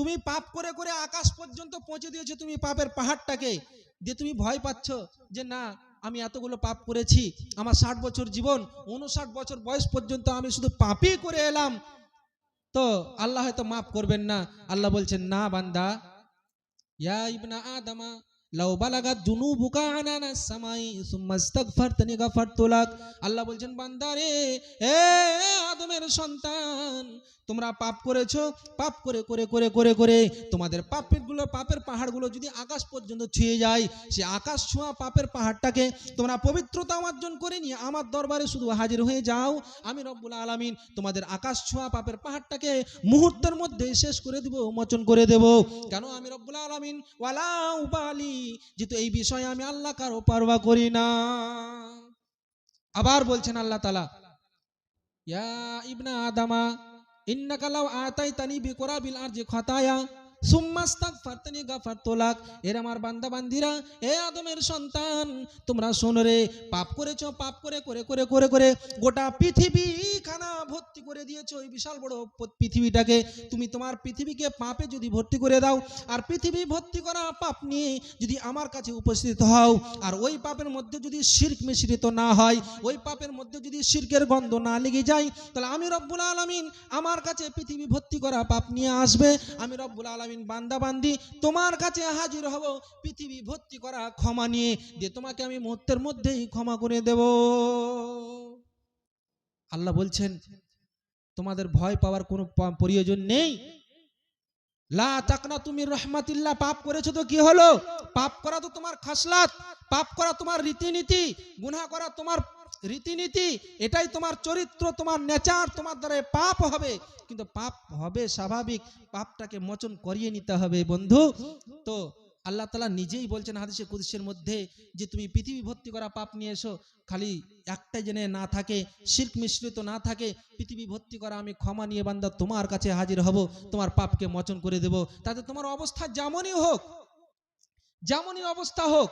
তুমি পাপ করে করে আকাশ পর্যন্ত পৌঁছে দিয়েছো তুমি পাপের পাহাড়টাকে, যে তুমি ভয় পাচ্ছ যে না আমি এতগুলো পাপ করেছি, আমার 60 বছর জীবন, 59 বছর বয়স পর্যন্ত আমি শুধু পাপই করে এলাম, তো আল্লাহ হয়তো মাফ করবেন না। আল্লাহ বলছেন না বান্দা, ইয়া ইবনা আদামা লাউ বালাগাত যুনুবুকা আনানাস সামাই সুম্মা ইস্তাগফারতানি গাফারতু লাক। আল্লাহ বলছেন বান্দা রে, এ আদমের সন্তান, তোমরা পাপ করেছো, পাপ করে করে করে করে করে তোমাদের পাপের পাহাড়গুলো যদি আকাশ পর্যন্ত ছুঁয়ে যায়, সে আকাশ ছোঁয়া পাপের পাহাড়টাকে তোমরা পবিত্রতা অর্জন করে নিয়ে আমার দরবারে শুধু হাজির হয়ে যাও, আমি রব্বুল আলামিন তোমাদের আকাশ ছোঁয়া পাপের পাহাড়টাকে মুহূর্তের মধ্যে শেষ করে দিব, মোচন করে দেব। কেন? আমি রব্বুল আলামিন ওয়ালা উবালি, যেহেতু এই বিষয়ে আমি আল্লাহ কারো পারওয়া করি না। আবার বলছেন আল্লাহ তাআলা, ইয়া ইবনা আদামা ইন্নাকা লাউ আতাইতানি বিকুরাবিল আরজি খাতায়া সুম্মা ইস্তাগফারতানি গাফারতু লাক। এর আমার বান্দা বান্দিরা, এ আদমের সন্তান, তোমরা শোনো রে, পাপ করেছো, পাপ করে করে করে করে করে গোটা পৃথিবী খানা ভর্তি করে দিয়েছো, এই বিশাল বড় পৃথিবীটাকে তুমি তোমার পৃথিবীকে পাপে যদি ভর্তি করে দাও, আর পৃথিবী ভর্তি করা পাপ নিয়ে যদি আমার কাছে উপস্থিত হও, আর ওই পাপের মধ্যে যদি শিরক মিশ্রিত না হয়, ওই পাপের মধ্যে যদি শিরকের গন্ধ না লেগে যায়, তাহলে আমি রব্বুল আলামিন আমার কাছে পৃথিবী ভর্তি করা পাপ নিয়ে আসবে, আমি রব্বুল আলামিন বান্দা বান্দি তোমার কাছে হাজির হব পৃথিবী ভর্তি করা ক্ষমা নিয়ে, দিয়ে তোমাকে আমি মুহূর্তের মধ্যেই ক্ষমা করে দেব। আল্লাহ বলছেন তোমাদের ভয় পাওয়ার কোনো প্রয়োজন নেই। লা তাকনাতু মির রাহমাতিল্লাহ। পাপ করেছো তো কি হলো? পাপ করা তো তোমার খাসলাত, পাপ করা তোমার রীতিনীতি, গুনাহ করা তোমার রীতিনীতি, এটাই তোমার চরিত্র, তোমার নেচার, তোমার দ্বারা পাপ হবে, কিন্তু পাপ হবে স্বাভাবিক, পাপটাকে মোচন করিয়ে নিতে হবে বন্ধু। তো আল্লাহ তাআলা নিজেই বলছেন হাদিসে কুদসির মধ্যে যে তুমি পৃথিবী ভর্তি করা পাপ নিয়ে এসো, খালি একটাই জেনে না থাকে, শিরক মিশ্রিত না থাকে, পৃথিবী ভর্তি করা আমি ক্ষমা নিয়ে বান্দা তোমার কাছে হাজির হব, তোমার পাপকে মোচন করে দেব। তাতে তোমার অবস্থা যেমনই হোক, যেমনই অবস্থা হোক।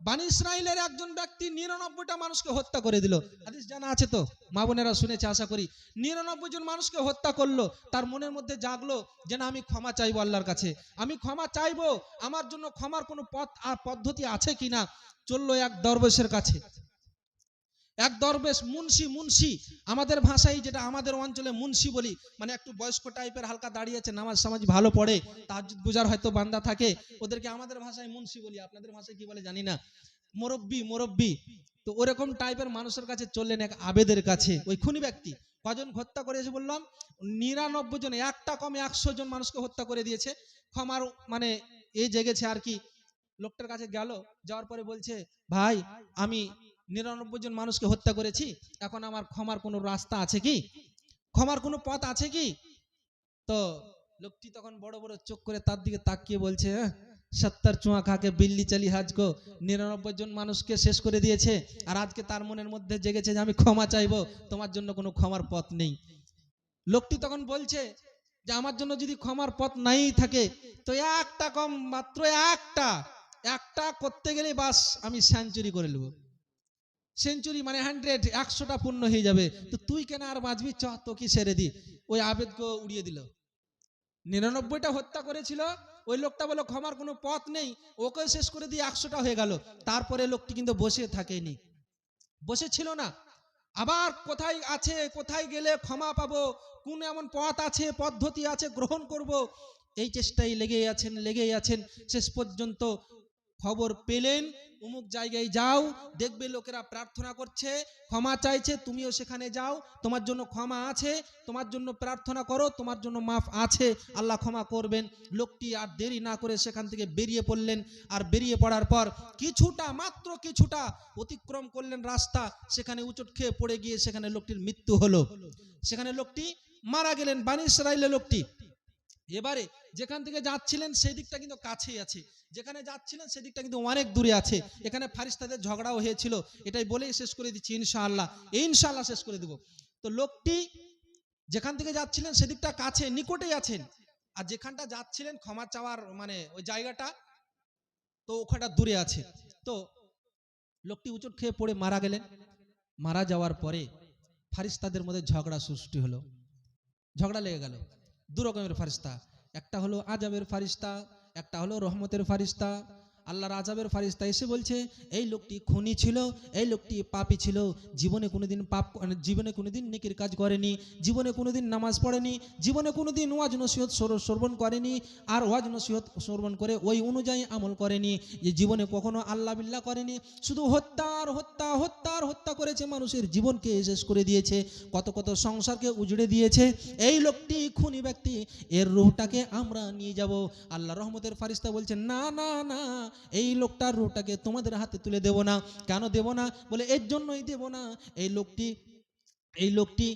বানি ইসরাইলের একজন ব্যক্তি 99টা মানুষকে হত্যা করে দিল, হাদিস জানা আছে তো, মা বোনেরা শুনেছে আশা করি। 99 জন মানুষকে হত্যা করলো, তার মনের মধ্যে জাগলো যে না আমি ক্ষমা চাইবো আল্লাহর কাছে, আমি ক্ষমা চাইবো, আমার জন্য ক্ষমার কোনো পথ আর পদ্ধতি আছে কিনা। চললো এক দরবেশের কাছে। এক দরবেশ, মুন্সি, আমাদের ভাষায় যেটা আমাদের অঞ্চলে মুন্সি বলি, মানে একটু বয়স্ক টাইপের, হালকা দাঁড়িয়েছে, নামাজ সামাজ ভালো পড়ে, তাহাজ্জুদ গুজার হয়তো বান্দা থাকে, ওদেরকে আমাদের ভাষায় মুন্সি বলি, আপনাদের ভাষায় কি বলে জানি না, মুরব্বি। তো ওরকম টাইপের মানুষের কাছে চললেন এক আবেদের কাছে, ওই খুনি ব্যক্তি। কজন হত্যা করেছে বললাম? 99 জন, একটা কমে 100 জন মানুষকে হত্যা করে দিয়েছে। ক্ষমার মানে এই জেগেছে আর কি। লোকটার কাছে গেল, যাওয়ার পরে বলছে ভাই আমি 99 জন মানুষকে হত্যা করেছি, এখন আমার ক্ষমার কোনো রাস্তা আছে কি, ক্ষমার কোনো পথ আছে কি? তো লোকটি তখন বড় বড় চোখ করে তার দিকে তাকিয়ে বলছে 70 চুয়া খাকে বিল্লি চালি হাজকো, 99 জন মানুষকে শেষ করে দিয়েছে, আর আজকে তার মনের মধ্যে জেগেছে যে আমি ক্ষমা চাইবো, তোমার জন্য কোনো ক্ষমার পথ নেই। লোকটি তখন বলছে যে আমার জন্য যদি ক্ষমার পথ নাই থাকে, তো একটা কম, মাত্র একটা করতে গেলে বাস আমি সেঞ্চুরি করে নেব, সেঞ্চুরি মানে 100, 100টা পূর্ণ হয়ে যাবে, তো তুই কেন আর বাঁচবি, চ তোকে ছেড়ে দি। ওই আবেদকে উড়িয়ে দিল। 99টা হত্যা করেছিল, ওই লোকটা বলে ক্ষমার কোনো পথ নেই, ওকে শেষ করে দিয়ে 100টা হয়ে গেল। তারপরে লোকটি কিন্তু বসে থাকেনি, বসে ছিল না, আবার কোথায় আছে, কোথায় গেলে ক্ষমা পাবো, কোন এমন পথ আছে, পদ্ধতি আছে, গ্রহণ করব, এই চেষ্টায় লেগেই আছেন। শেষ পর্যন্ত খবর পেলেন অমুক জায়গায় যাও, দেখবে লোকেরা প্রার্থনা করছে, ক্ষমা চাইছে, তুমিও সেখানে যাও, তোমার জন্য ক্ষমা আছে, তোমার জন্য প্রার্থনা করো, তোমার জন্য মাফ আছে, আল্লাহ ক্ষমা করবেন। লোকটি আর দেরি না করে সেখান থেকে বেরিয়ে পড়লেন। আর বেরিয়ে পড়ার পর মাত্র কিছুটা অতিক্রম করলেন রাস্তা, সেখানে উচট খেয়ে পড়ে গিয়ে সেখানে লোকটির মৃত্যু হলো, সেখানে লোকটি মারা গেলেন, বানি ইসরাইলের লোকটি। এবারে যেখান থেকে যাচ্ছিলেন সেই দিকটা কিন্তু কাছেই আছে, যেখানে যাচ্ছিলেন সেদিকটা কিন্তু অনেক দূরে আছে। এখানে ফারিস্তাদের ঝগড়াও হয়েছিল, এটাই বলেই শেষ করে দিচ্ছি ইনশাআল্লাহ শেষ করে দেব। তো লোকটি যেখান থেকে যাচ্ছিলেন সেদিকটা কাছে, নিকটেই আছেন, আর যেখানটা যাচ্ছিলেন ক্ষমা চাওয়ার মানে ওই জায়গাটা, তো ওখানটা দূরে আছে। তো লোকটি উচট খেয়ে পড়ে মারা গেলেন। মারা যাওয়ার পরে ফারিস্তাদের মধ্যে ঝগড়া সৃষ্টি হলো, ঝগড়া লেগে গেল। দু রকমের ফারিস্তা, একটা হলো আজাবের ফারিস্তা, একটা হলো রহমতের ফারিস্তা। আল্লাহর আজাবের ফারিস্তা এসে বলছে এই লোকটি খুনি ছিল, এই লোকটি পাপী ছিল, জীবনে কোনোদিন জীবনে কোনোদিন নেকির কাজ করেনি, জীবনে কোনোদিন নামাজ পড়েনি, জীবনে কোনোদিন ওয়াজ নসিহত শ্রবণ করেনি, আর ওয়াজ নসিহত শ্রবণ করে ওই অনুযায়ী আমল করেনি, যে জীবনে কখনো আল্লাহ বিল্লাহ করেনি, শুধু হত্যা করেছে, মানুষের জীবনকে শেষ করে দিয়েছে, কত কত সংসারকে উজড়ে দিয়েছে। এই লোকটি খুনি ব্যক্তি, এর রূহটাকে আমরা নিয়ে যাব। আল্লাহ রহমতের ফারিস্তা বলছেন না না না, এই লোকটার রূহটাকে তোমাদের হাতে তুলে দেব না। কেন দেব না? বলে এর জন্যই দেব না, এই লোকটি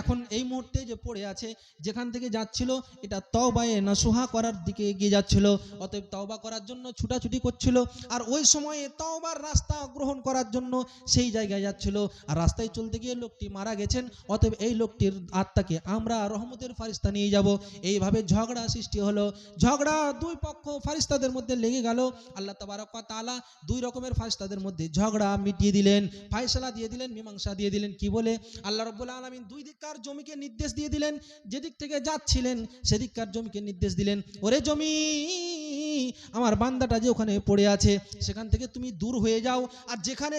এখন এই মুহূর্তে যে পড়ে আছে, যেখান থেকে যাচ্ছিল এটা তওবায়ে নাসুহা করার দিকে এগিয়ে যাচ্ছিল, অতএব তওবা করার জন্য ছুটাছুটি করছিল, আর ওই সময়ে তওবার রাস্তা গ্রহণ করার জন্য সেই জায়গায় যাচ্ছিল, আর রাস্তায় চলতে গিয়ে লোকটি মারা গেছেন। অতএব এই লোকটির আত্মাকে আমরা রহমতের ফারিস্তা নিয়ে যাব। এইভাবে ঝগড়া সৃষ্টি হলো, ঝগড়া দুই পক্ষ ফারিস্তাদের মধ্যে লেগে গেল। আল্লাহ তাবারক ওয়া তাআলা দুই রকমের ফারিস্তাদের মধ্যে ঝগড়া মিটিয়ে দিলেন, ফায়সালা দিয়ে দিলেন, মীমাংসা দিয়ে দিলেন। কি বলে? আল্লাহ রাব্বুল আলামিন দুই দিককার জমিকে নির্দেশ দিয়ে দিলেন, যেদিক থেকে যাচ্ছিলেন সেদিককার জমিকে নির্দেশ দিলেন, ওরে জমি, আমার বান্দাটা যে ওখানে পড়ে আছে সেখান থেকে তুমি দূর হয়ে যাও, আর যেখানে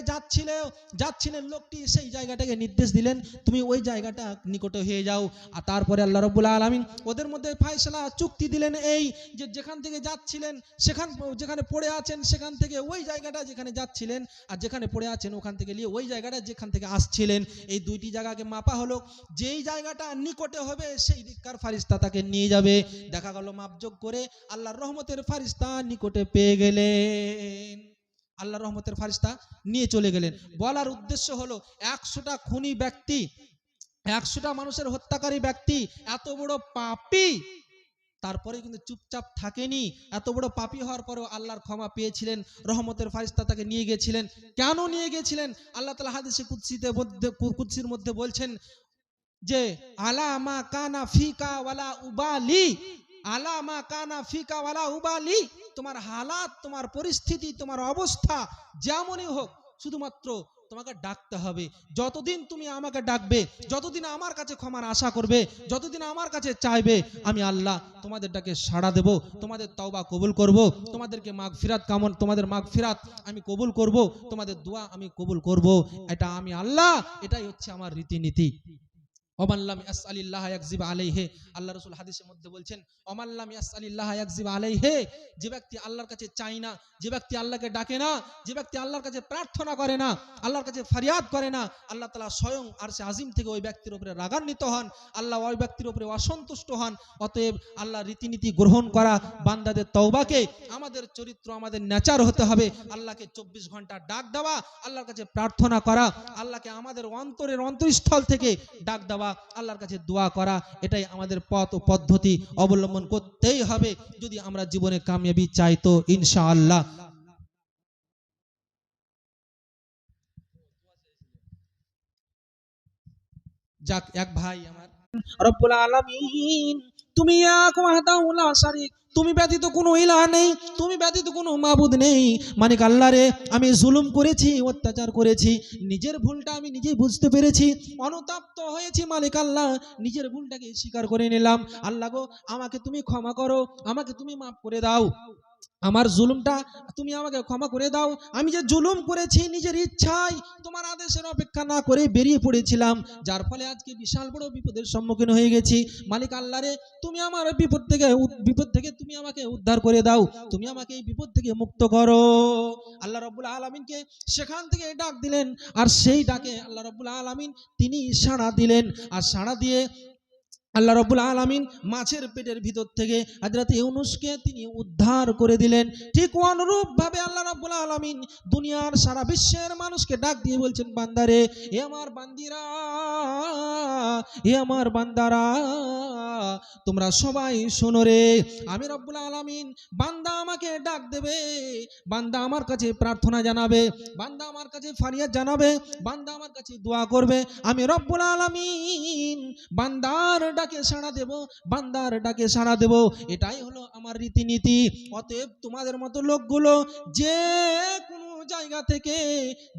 যাচ্ছিলেন লোকটি সেই জায়গাটাকে নির্দেশ দিলেন তুমি ওই জায়গাটা নিকটে হয়ে যাও। আর তারপরে আল্লাহ রাব্বুল আলামিন ওদের মধ্যে ফায়সালা চুক্তি দিলেন এই যে যেখান থেকে যাচ্ছিলেন যেখানে পড়ে আছেন সেখান থেকে ওই জায়গাটা যেখানে যাচ্ছিলেন, আর যেখানে পড়ে আছেন ওখান থেকে নিয়ে ওই জায়গাটা যেখান থেকে আসছিলেন, এই দুইটি জায়গাকে মাপা হলো। যেই জায়গাটা নিকটে হবে সেই দিককার ফারিস্তা তাকে নিয়ে যাবে। দেখা গেল মাপযোগ করে আল্লাহর রহমতের ফারিস্তা নিকটে পেয়ে গেলেন, আল্লাহর রহমতের ফারিস্তা নিয়ে চলে গেলেন। বলার উদ্দেশ্য হলো 100টা খুনি ব্যক্তি, 100টা মানুষের হত্যাকারী ব্যক্তি এত বড় পাপী, তারপরে কিন্তু চুপচাপ থাকেনি। এত বড় পাপী হওয়ার পরেও আল্লাহর ক্ষমা পেয়েছিলেন, রহমতের ফারিস্তা তাকে নিয়ে গেছিলেন। কেন নিয়ে গেছিলেন? আল্লাহ তাআলা হাদিসে কুদসির মধ্যে বলছেন যে আলা মা কানা ফিকা ওয়ালা উবালি, আলা মা কানা ফিকা ওয়ালা উবালি, তোমার হালাত, তোমার পরিস্থিতি, তোমার অবস্থা যেমনই হোক, শুধুমাত্র তোমাকে ডাকতে হবে। যতদিন তুমি আমাকে ডাকবে, যতদিন আমার কাছে ক্ষমার আশা করবে, যতদিন আমার কাছে চাইবে, আমি আল্লাহ তোমাদের ডাকে সাড়া দেব, তোমাদের তওবা কবুল করব, তোমাদেরকে তোমাদের মাগফিরাত আমি কবুল করব, তোমাদের দোয়া আমি কবুল করব। এটা আমি আল্লাহ, এটাই হচ্ছে আমার রীতিনীতি। ওমাল্লাম ইয়াসআলিল্লাহ ইয়াকযিব আলাইহি, আল্লাহ রাসূল হাদিসের মধ্যে বলছেন ওমাল্লাম ইয়াসআলিল্লাহ ইয়াকযিব আলাইহি, যে ব্যক্তি আল্লাহর কাছে চায় না, যে ব্যক্তি আল্লাহকে ডাকে না, যে ব্যক্তি আল্লাহর কাছে প্রার্থনা করে না, আল্লাহর কাছে ফরিয়াদ করে না, আল্লাহ তাআলা স্বয়ং আরশে আজিম থেকে ওই ব্যক্তির উপরে রাগান্বিত হন, আল্লাহ ওই ব্যক্তির উপরে অসন্তুষ্ট হন। অতএব আল্লাহর রীতিনীতি গ্রহণ করা, বান্দাদের তওবাকে, আমাদের চরিত্র, আমাদের নেচার হতে হবে আল্লাহকে 24 ঘন্টা ডাক দেওয়া, আল্লাহর কাছে প্রার্থনা করা, আল্লাহকে আমাদের অন্তরের অন্তঃস্থল থেকে ডাক দেওয়া, আল্লাহর কাছে দোয়া করা, এটাই আমাদের পথ ও পদ্ধতি অবলম্বন করতেই হবে যদি আমরা জীবনে কামিয়াবি চাই তো ইনশাআল্লাহ। যাক, এক ভাই আমার, রব্বুল আলামিন তুমি এক ওয়াহদাহু লা শারীক, তুমি ব্যতীত কোনো ইলাহ নেই, তুমি ব্যতীত কোনো মাবুদ নেই। মানিক আল্লাহ রে, আমি জুলুম করেছি, অত্যাচার করেছি, নিজের ভুলটা আমি নিজেই বুঝতে পেরেছি, অনুতপ্ত হয়েছি। মালিক আল্লাহ, নিজের ভুলটাকে স্বীকার করে নিলাম। আল্লাহ গো, আমাকে তুমি ক্ষমা করো, আমাকে তুমি মাফ করে দাও, আমার জুলুমটা তুমি আমাকে ক্ষমা করে দাও। আমি যে জুলুম করেছি নিজের ইচ্ছায়, তোমার আদেশের অপেক্ষা না করে বেরিয়ে পড়েছিলাম, যার ফলে আজকে বিশাল বড় বিপদের সম্মুখীন হয়ে গেছি। মালিক আল্লাহ রে, তুমি আমার বিপদ থেকে তুমি আমাকে উদ্ধার করে দাও, তুমি আমাকে এই বিপদ থেকে মুক্ত করো। আল্লাহ রাব্বুল আলামিনকে সেখান থেকে ডাক দিলেন, আর সেই ডাকে আল্লাহ রাব্বুল আলামিন তিনি সাড়া দিলেন, আর সাড়া দিয়ে আল্লাহ রাব্বুল আলামিন মাছের পেটের ভিতর থেকে হযরত ইউনূসকে তিনি উদ্ধার করে দিলেন। ঠিক অনুরূপ ভাবে আল্লাহ রাব্বুল আলামিন দুনিয়ার সারা বিশ্বের মানুষকে ডাক দিয়ে বলছেন, বান্দারে, এ আমার বান্দিরা, এ আমার বান্দারা, তোমরা সবাই শোনো রে, আমি রব্বুল আলামিন, বান্দা আমাকে ডাক দেবে, বান্দা আমার কাছে প্রার্থনা জানাবে, বান্দা আমার কাছে ফরিয়াদ জানাবে, বান্দা আমার কাছে দোয়া করবে, আমি রব্বুল আলামিন বান্দার ডাকে সাড়া দেব, বান্দার ডাকে সাড়া দেব। এটাই হলো আমার রীতিনীতি। অতএব তোমাদের মতো লোকগুলো যে কোনো জায়গা থেকে,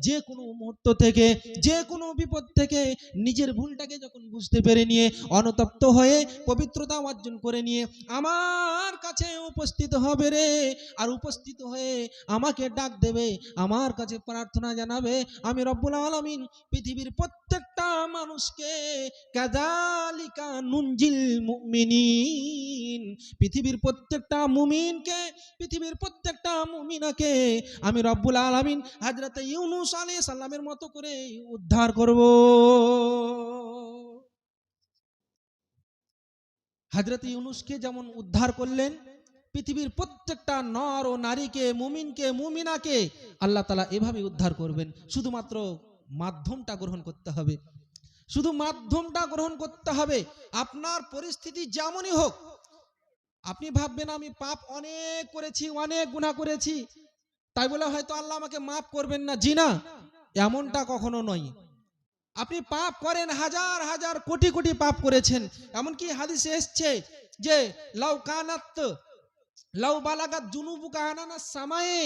যে কোনো মুহূর্ত থেকে, যে কোনো বিপদ থেকে নিজের ভুলটাকে যখন বুঝতে পেরে নিয়ে অনুতপ্ত হয়ে পবিত্রতা অর্জন করে নিয়ে আমার কাছে উপস্থিত হবে রে, আর উপস্থিত হয়ে আমাকে ডাক দেবে, আমার কাছে প্রার্থনা জানাবে, আমি রব্বুল আলামিন পৃথিবীর প্রত্যেকটা মানুষকে কাযালিকা নুনজিল মুমিনিন, পৃথিবীর প্রত্যেকটা মুমিনকে, পৃথিবীর প্রত্যেকটা মুমিনাকে আমি রব্বুল আলামিন হযরত ইউনূস আলাইহিস সালামের মতো করে উদ্ধার করব। হযরত ইউনূসকে যেমন উদ্ধার করলেন, পৃথিবীর প্রত্যেকটা নর ও নারীকে, মুমিনকে, মুমিনাকে আল্লাহ তাআলা এভাবে উদ্ধার করবেন। শুধুমাত্র মাধ্যমটা গ্রহণ করতে হবে, শুধু মাধ্যমটা গ্রহণ করতে হবে। আপনার পরিস্থিতি যেমনই হোক, আপনি ভাববেন আমি পাপ অনেক করেছি, অনেক গুনাহ করেছি, তাই বলে হয়তো আল্লাহ আমাকে মাফ করবেন না। জি না, এমনটা কখনো নয়। আপনি পাপ করেন, হাজার হাজার কোটি কোটি পাপ করেছেন, এমনকি হাদিসে এসছে যে লাউ কানাত লাউ বালাগাত জুনুবুকা আনানাস সামায়ে,